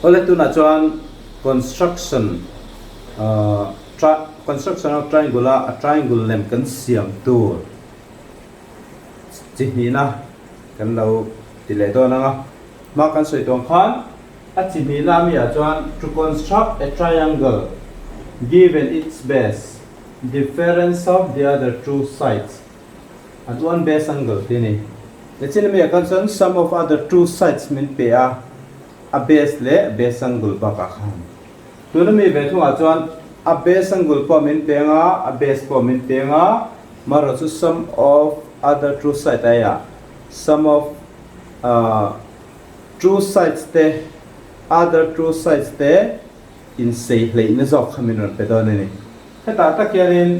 ole tu na chuan construction construction of triangle a triangle lem kan siam tu chi ni na kan lo ti le to na nga ma kan soi tong khan a chi ni la mi a chuan to construct a triangle given its base difference of the other two sides at one base angle tini lechin mi a kan chuan sum of other two sides min pe a base le base angle ba ka khan tu na mi ve thu a chuan a base angle po min pe nga a base po min pe nga maro chu sum of other two sides aya sum of two sides te other two sides te in say le in zok khamin ron pe do ni ta ta kianin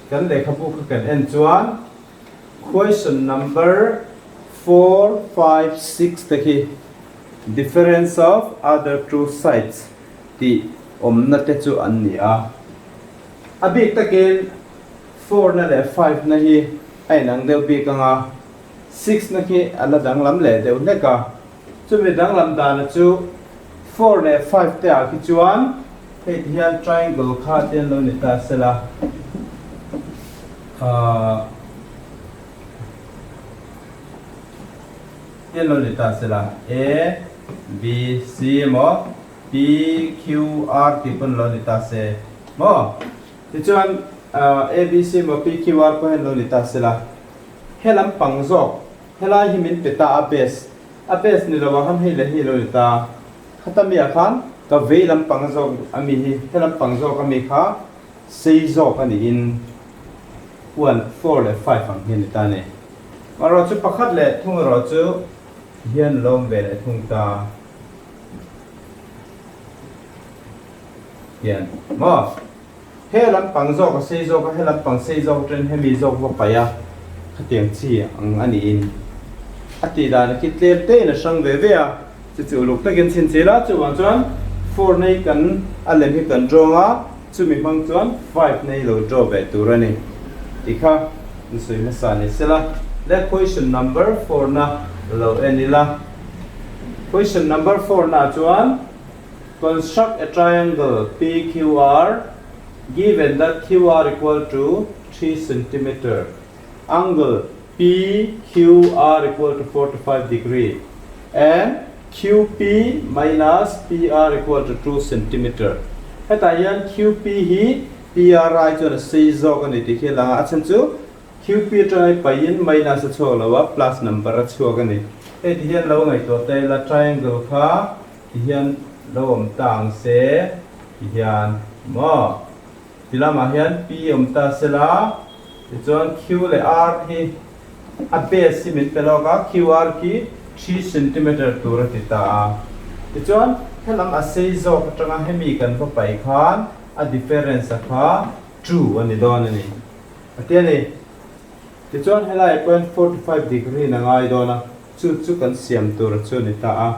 kan le khapu kan en chuan question number 4 5 6 te ki difference of other two sides ti omna te chu an ni a abik takin 4 na le 5 na hi ai nang deu bi ka nga 6 na ki ala dang lam le deu ne ka chu mi dang lam da na chu 4 le 5 te a ki chuan he hian triangle kha ten lo ni ta sela ten lo ni ta sela a b c mo p q r ti pun lo ni ta se mo ti chuan a b c mo p q r ko hen lo ni ta sela helam pangjok hela hi min peta a base ni lawa ham he le hi lo ni ta khatami a khan ka veilam pangjok ami hi helam pangjok ami kha seizok ani in 1 4 le 5 ang hin ta ne maro chu pakhat le thung ro chu hian lom ve le thung ta hian mo helam pangjok ka seizok ka helam pang seizok tren hemi jok wa pa ya khatiang chi ang ani in ati da na kitlem te na sang ve ve a chu luk ta gen chin chela chu wang chuan 4 nei kan alem hi kan dronga chu mi mang chuan 5 nei lo draw ve turani tikha nisoi ma sa ni sela le question number 4 na lo enila question number 4 na chuan construct a triangle PQR given that QR equal to 3 cm angle PQR equal to 45 degree and QP minus PR equal to 2 cm heta yan QP hi PRI cho na sei zo ka ni ti khela achan chu QP try pain minus cho lawa plus number a chu ka ni e ti hian lo ngai to te la triangle kha ti hian lom tang se ti hian mo tilama hian P ta sela ti chuan Q le R hi a base simin peloga QR ki 3 cm tur ti ta ti chuan helam a sei zo ka tanga hemi kan va pai khan a difference a kha 2 ani don ani atiani ti chuan helai 0.45 degree na ngai dona chu kan siam tur chu ni ta a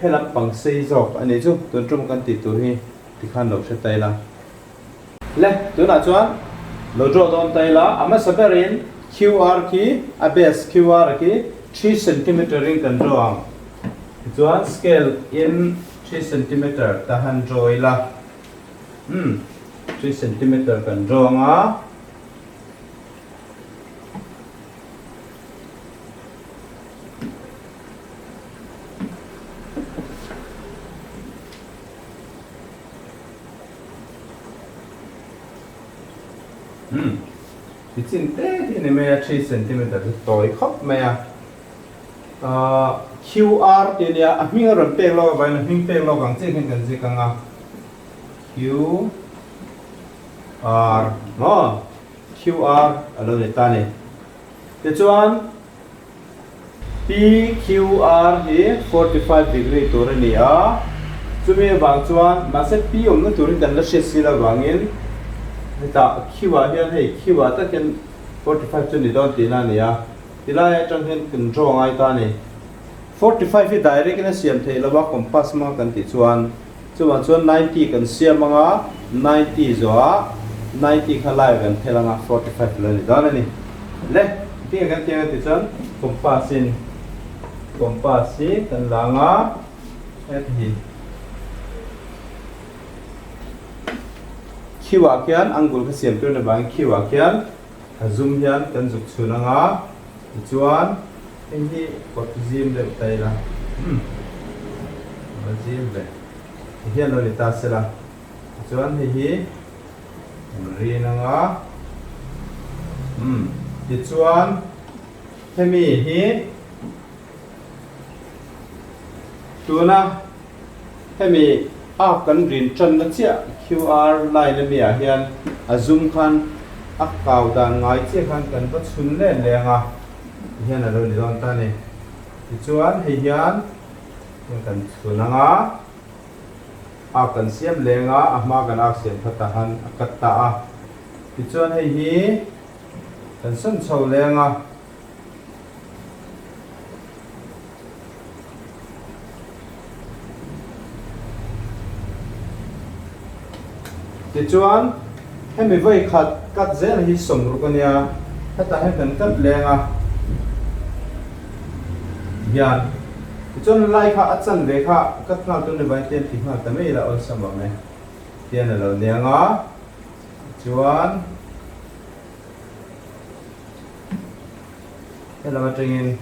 helam pang sei zo ani chu tun trum kan ti tur hi ti khan lo se taila le tu na chuan lo draw don taila ama saberin QR ki a base QR ki 3 cm ring kan draw chuan scale in 3 cm ta han draw ila 3 cm kan draw nga chin te ni me 3 cm toi khop me QR ti nia a hming ron pek lo ba na hming pek lo gang che kan je kanga QR no QR alo le ta ni te chuan PQR hi 45 degree tur ni a chumi bang chuan ma se P om na tur dan la she sila bangin ta Q hian hei Q ta ken 45 chu ni don ti na ni a tilai tang hen kan draw ngai ta ni 45 hi direct na siam thei lawa compass ma kan ti chuan 90 kan siam anga 90 zo a 90 khalai kan thelanga 45 lo ni don ani le ti kan ti chuan compass hi kan langa hết thì khi vào kian angle cái xiêm tôi là bằng khi vào kian zoom hian cần dục xuống ngã chuan cái gì có zoom được đây là zoom đây hian rồi ta sẽ là chuan thì ri ngã thì chuan thế mi hi tuna thế mi cần rin chân nó chia QR line là mi hian zoom khan cao đàn ngay chia khan cần bắt sun lên lên hian là rồi don ta này thì chuan thì hian cần sun ngã cần xem lên mà cần xem phát han cắt ta thì chuan hay hi cần sân sầu lên thì chuan hay mình vây cắt dễ là hi sổng rồi con nha hết ta hết cần cắt lên hiền thì chuan lại khá chân về khá cắt nào tôi vay tiền thì mà tầm ấy là ở sao mà này tiền là lâu nè chuan thế là mà trình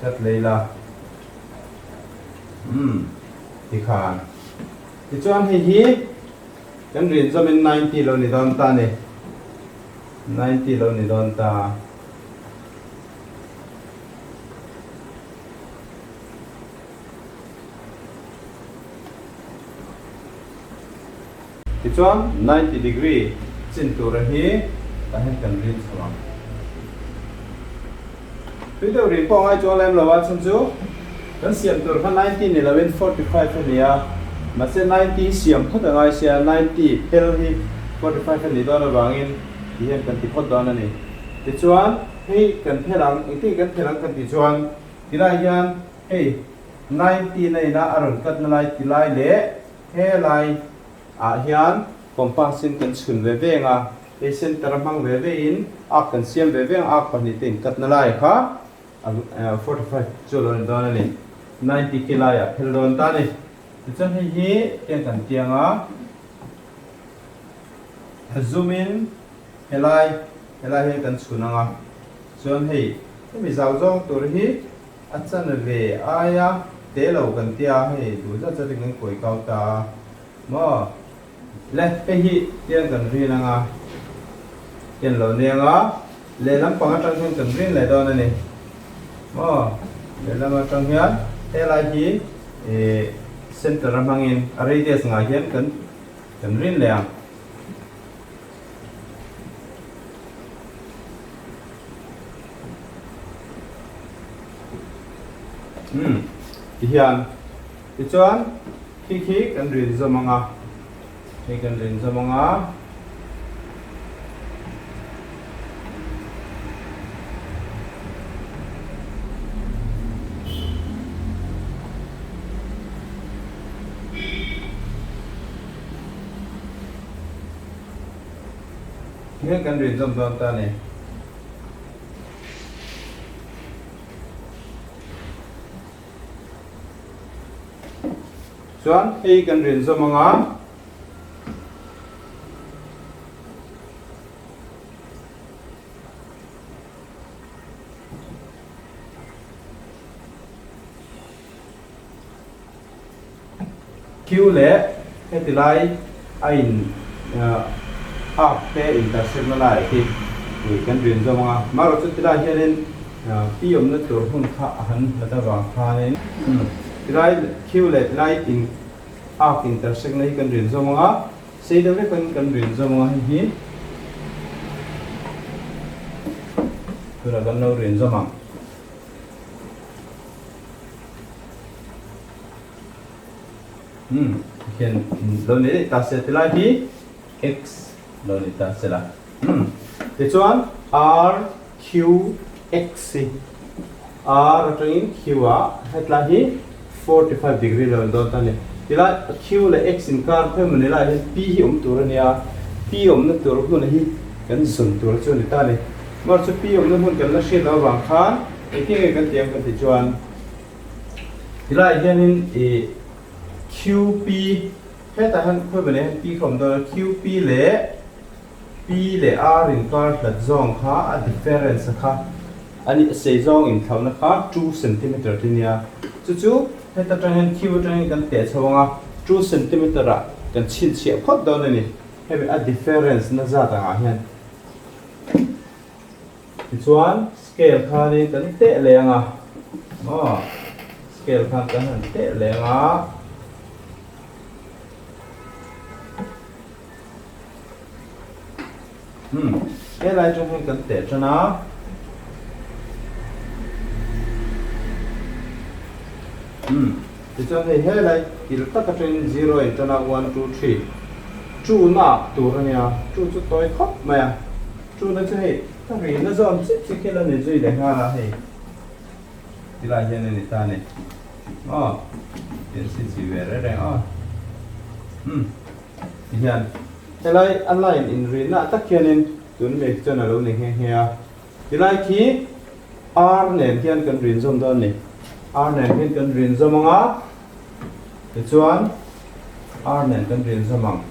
cắt lấy là thì khá thì chuan hi kan rin zo min 90 lo ni don ta ne 90 lo ni don ta thì chuan 90 degree chin tu ra hi ta hen kan rin so tuy đâu rin po ai cho lem lo wa chun chu kan siam tur khan 90 ni 1145 nia mà sẽ 90 xiêm hết rồi ngay sẽ 90 pel hi 45 phần lý đó là vàng thì hiện cần thì phốt đó này thì chuan hey cần thế lắm cái cần thế lắm cần thì chuan thì lại hiện hey 90 này là aron cắt lại thì lại lệ hey lại hiện comparison cần chun về về nga cái center mang về về in cần xiêm về về phần thì tiền cắt lại khá 45 cho lên đó này 90 kilaya pel don ta này thì chân hay hi cái cần tiếng zoom in helai hay cần xuống nga chân hay cái mình giáo dục tôi hi chân về ai để lâu cần tia hay đủ rất là những cái cao ta mà lấy cái hi tiếng cần riêng nga tiếng lâu nè nga lấy lắm bằng trong cần riêng lại đó này mà lấy lắm trong hiền helai hi center ramangin radius nga hian kan rin le thì hian thì chuan khi kan rin zo manga khi kan rin zo manga nghe cần rin dòng dòng ta này chuan khi cần rin dòng ngã Q lệ cái từ lại ảnh te intersect lại thì kan rin zo ma mà rồi chút ra hiện lên piom nó tur hun kha han là ta vàng kha nên cái Q lệ lại in intersect này kan rin zo ma xây đâu đấy kan rin zo ma hi tôi là kan nâu rin zo ma hiện đâu đấy ta sẽ lại hi x lo ni ta sẽ là thì chuan r q x r trên q hết là hi 45 degree lo đó ta này thì là q là x in car thêm mình lại p hi tur này p nó tur nó hi kan sun tur chu ni ta này mà chu p nó hun kan la shit ở vàng khan cái kan tiệm kan thì chuan thì lại hiện in QP hết tại hắn thôi bên này P không đó QP lệ P lệ R in car là zong khá difference khá anh sẽ zong in thâu nó khá 2 cm thì nha chú hết tại trang Q trang cái tệ sao nga 2 cm ra cái chín xịa khót đó này hay bị difference nó ra tại hiện chuan scale khá đi cái tệ lệ nga scale khá cái tệ lệ nga cái này trong hình cần tệ cho nó thì cho thấy hết này thì tất cả trên 0 cho nó 1 2 3 chú nào tụ ra nha chú tôi khóc mà chú nó cho hay ta vì nó dọn chỉ cái là này rồi để ha là hay thì là hiện này ta này tiền chỉ về đấy đấy thì hiện cái này online in rồi na tất nhiên nên tuần này cho nó luôn này he thì lại khi R này hiện cần rin zoom đó này R này hiện cần rin zoom ngã thì chuan R này cần rin zoom mang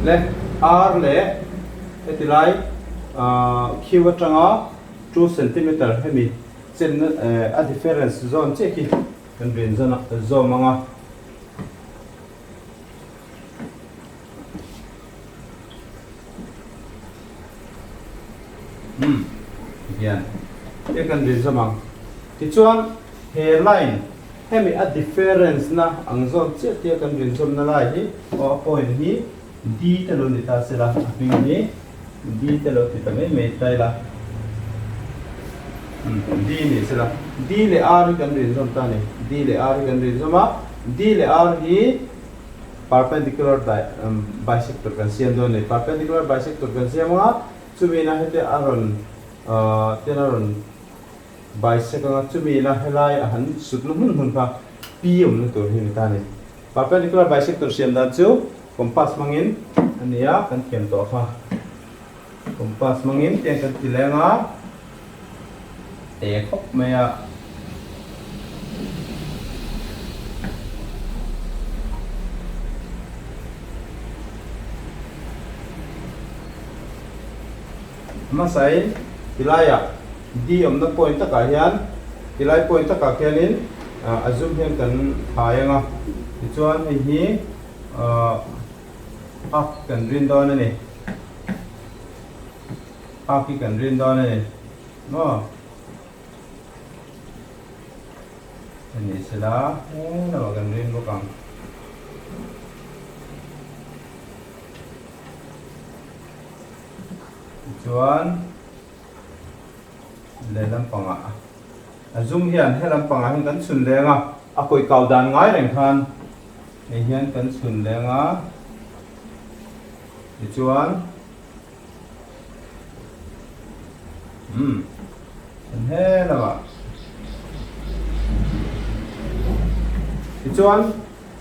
le R le thì lại khi vật trang á 2 cm hay mi trên a difference zone che ki kan rin zone manga yan cái kan rin zone mang thì chuan hairline hay mi a difference na ang zone che ti kan rin zone na lai hi o point hi d te lo ni ta se la ping ni d te lo ti ta me tai la D ni sila D le R kan rin zom ta ni D le R kan rin zoma D le R hi perpendicular bisector kan siam do ni perpendicular bisector kan siam nga chumi na hete aron tenaron bisector nga chumi na helai ahan sutlu hun pha p um na tur hin ta ni perpendicular bisector siam da chu compass mangin ania kan kem to kha compass mangin te kan tilenga khóc mày mà sai tilai đi om na point ta ka hian tilai point ta ka khianin azum hian kan phaianga chuan hi up kan rin don ani up ki kan rin don ani no ini sila na magandang bukang chuan lelam panga zoom hian helam panga hin kan chun lenga akoi kaudan ngai reng khan ni hian kan chun lenga chuan helama chuan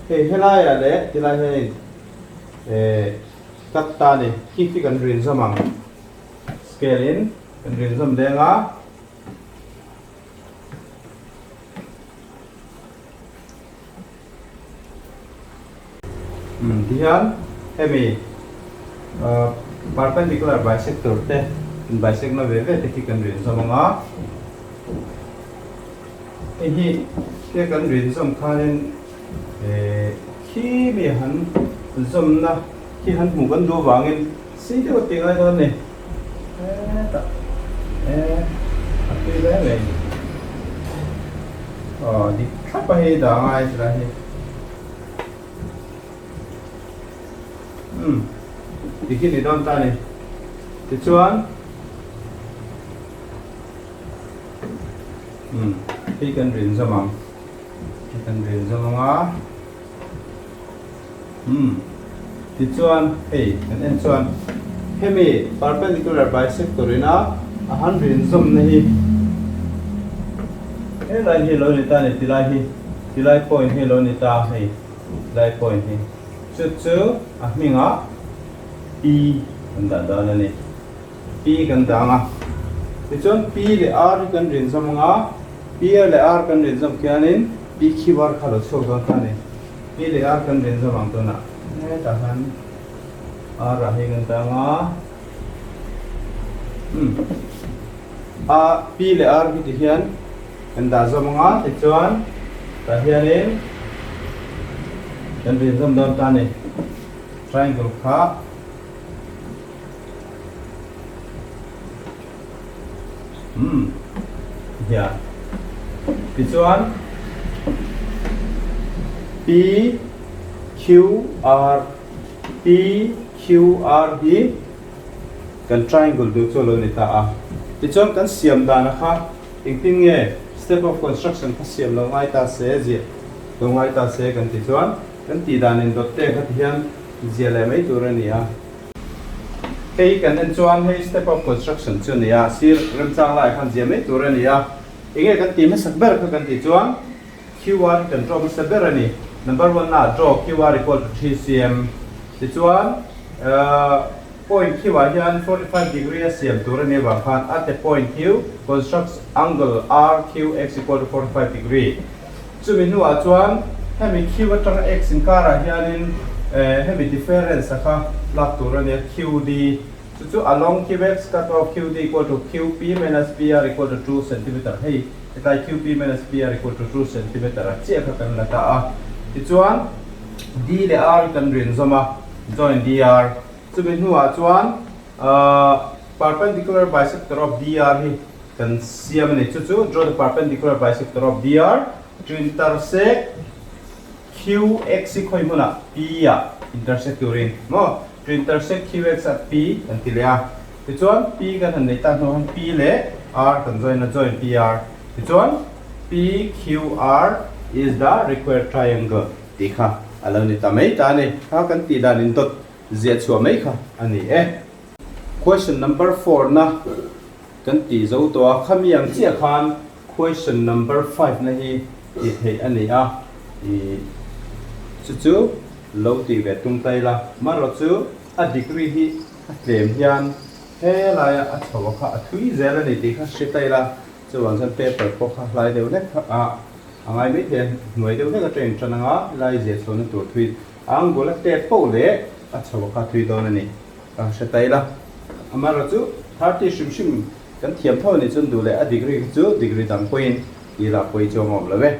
helai le tilai he kat ta ni ki kan rin zamang scale in kan rin zam denga dihan hemi perpendicular bisector te bisect na ve te ki kan rin zamanga hi ke kan rin zam khanin khi mi han zom na khi han mu kan do wangin si de ti ngai don ni ati le le di khap pa he da ngai tra he di ki ni don ta ni ti chuan khi kan rin zamang kan rin zamanga ti chuan kan en chuan hemi perpendicular bisector ina a han rin zom na hi lai hi lo ni ta ni tilai point hi lo ni ta hi tilai point hi chu a minga e anda da na ni p kan ta nga ti chon p le r kan rin zom nga p le r kan rin zom kianin p qr khalo chho ga khane p le r kan rin zom ang to na ne ta han r ra hi kan ta nga a p le r hi ti hian kan da zom nga ti chuan ta hianin kan rin zom dam ta ne triangle kha yeah this one p q r hi kan triangle du cholo ni ta a ti chon kan siam da na kha ting nge step of construction kha siam lo ngai ta se ji lo ngai ta se kan ti chuan kan ti dan in dot te kha hian zia le mai tur ani a hei kan en chuan hei step of construction chu ni a sir rem chang lai khan zia mai tur ani a inge kan ti ma sak ber kha kan ti chuan qr kan draw ma sak ber ani number 1 na draw qr equal to 3 cm ti chuan point q hian 45 degree cm tur ani ba khan at the point q constructs angle rqx equal to 45 degree chu min nu a chuan hemi q atang x in kara hianin hemi difference kha lak tur ani qd so along qx cut off qd equal to qp minus pr equal to 2 cm hey tai qp minus pr equal to 2 cm che kha kan la ta a ti chuan d le r kan rin zoma join dr chu min nu a chuan perpendicular bisector of dr hi kan siam ni chu draw the perpendicular bisector of dr to intersect qx khoi muna p ya intersect urin no to intersect qx at p until ya ti chuan p kan han nei ta no han p le r kan join pr ti chuan p q r is the required triangle ti kha alo ni ta mai ta ni ha kan ti dan in tot zia chua mai kha ani question number 4 na kan ti zo to khamiang chia khan question number 5 na hi ti thei ani a chu lo ti ve tum tai la maro chu a degree hi a tlem hian he la ya a chawa kha a thui zela ni ti kha shi tai la chu wang san paper ko kha lai deu le kha a angai mi thian hnuai deu le ka train chananga lai je chon tur thui ang gola te po le a chawa kha thui don ani a shi tai la amaro chu 30 shim kan thiam tho ni chun du le a degree chu degree dang point ila poi chom om la ve